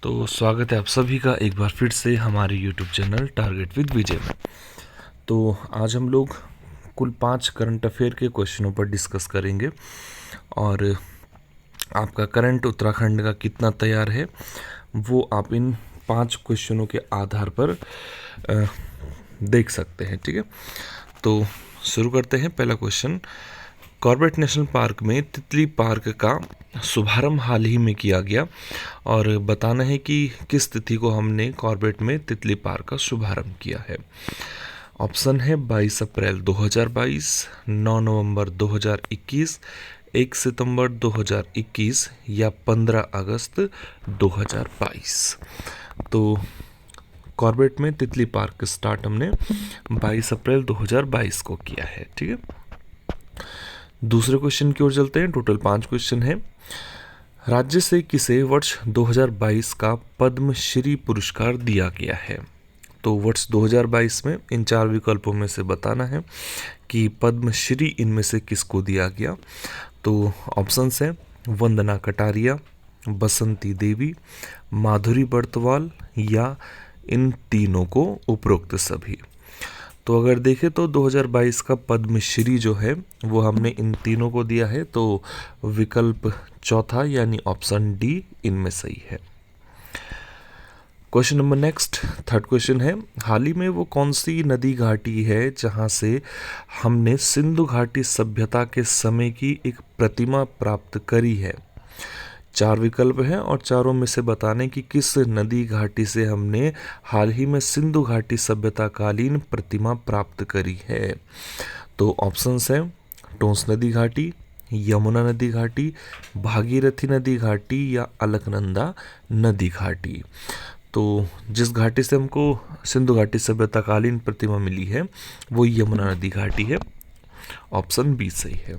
तो स्वागत है आप सभी का एक बार फिर से हमारे YouTube चैनल टारगेट विद विजय में। तो आज हम लोग कुल 5 करंट अफेयर के क्वेश्चनों पर डिस्कस करेंगे और आपका करंट उत्तराखंड का कितना तैयार है वो आप इन 5 क्वेश्चनों के आधार पर देख सकते हैं। ठीक है, तो शुरू करते हैं। पहला क्वेश्चन, कॉर्बेट नेशनल पार्क में तितली पार्क का शुभारंभ हाल ही में किया गया और बताना है कि किस तिथि को हमने कॉर्बेट में तितली पार्क का शुभारंभ किया है। ऑप्शन है 22 अप्रैल 2022, 9 नवंबर 2021, 1 सितंबर 2021 या 15 अगस्त 2022। तो कॉर्बेट में तितली पार्क स्टार्ट हमने 22 अप्रैल 2022 को किया है। ठीक है, दूसरे क्वेश्चन की ओर चलते हैं। टोटल 5 क्वेश्चन है। राज्य से किसे वर्ष 2022 का पद्मश्री पुरस्कार दिया गया है? तो वर्ष 2022 में इन 4 विकल्पों में से बताना है कि पद्मश्री इनमें से किसको दिया गया। तो ऑप्शंस हैं वंदना कटारिया, बसंती देवी, माधुरी बर्तवाल या इन तीनों को उपरोक्त सभी। तो अगर देखें तो 2022 का पद्मश्री जो है वो हमने इन तीनों को दिया है, तो विकल्प चौथा यानी ऑप्शन डी इनमें सही है। Question number next, third question है, हाल ही में वो कौन सी नदी घाटी है जहां से हमने सिंधु घाटी सभ्यता के समय की एक प्रतिमा प्राप्त करी है? 4 विकल्प हैं और चारों में से बताने कि किस नदी घाटी से हमने हाल ही में सिंधु घाटी सभ्यता कालीन प्रतिमा प्राप्त करी है। तो ऑप्शंस हैं टोंस नदी घाटी, यमुना नदी घाटी, भागीरथी नदी घाटी या अलकनंदा नदी घाटी। तो जिस घाटी से हमको सिंधु घाटी सभ्यता कालीन प्रतिमा मिली है वो यमुना नदी घाटी है। ऑप्शन बी सही है।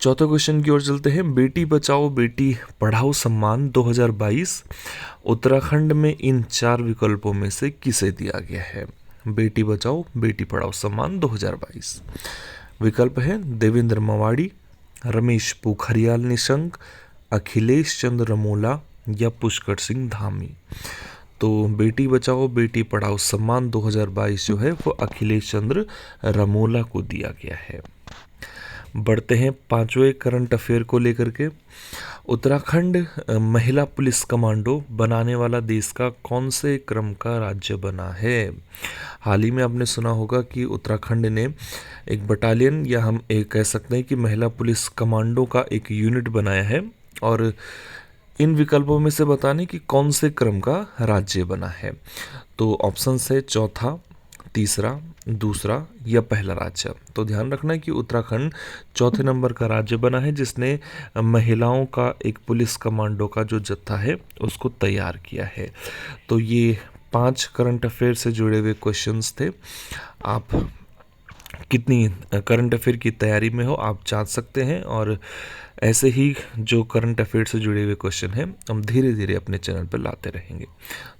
चौथे क्वेश्चन की ओर चलते हैं। बेटी बचाओ बेटी पढ़ाओ सम्मान 2022 उत्तराखंड में इन 4 विकल्पों में से किसे दिया गया है? बेटी बचाओ बेटी पढ़ाओ सम्मान 2022। विकल्प है देवेंद्र मवाड़ी, रमेश पोखरियाल निशंक, अखिलेश चंद्र रमोला या पुष्कर सिंह धामी। तो बेटी बचाओ बेटी पढ़ाओ सम्मान 2022 जो है वो अखिलेश चंद्र रमोला को दिया गया है। बढ़ते हैं 5वें करंट अफेयर को लेकर के। उत्तराखंड महिला पुलिस कमांडो बनाने वाला देश का कौन से क्रम का राज्य बना है? हाल ही में आपने सुना होगा कि उत्तराखंड ने एक बटालियन या हम एक कह सकते हैं कि महिला पुलिस कमांडो का एक यूनिट बनाया है और इन विकल्पों में से बताने कि कौन से क्रम का राज्य बना है। तो ऑप्शंस है चौथा, तीसरा, दूसरा या पहला राज्य। तो ध्यान रखना है कि उत्तराखंड चौथे नंबर का राज्य बना है जिसने महिलाओं का एक पुलिस कमांडो का जो जत्था है उसको तैयार किया है। तो ये 5 करंट अफेयर से जुड़े हुए क्वेश्चंस थे। आप कितनी करंट अफेयर की तैयारी में हो आप जांच सकते हैं और ऐसे ही जो करंट अफेयर से जुड़े हुए क्वेश्चन हैं हम धीरे धीरे अपने चैनल पर लाते रहेंगे।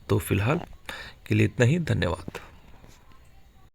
तो फिलहाल के लिए इतना ही, धन्यवाद।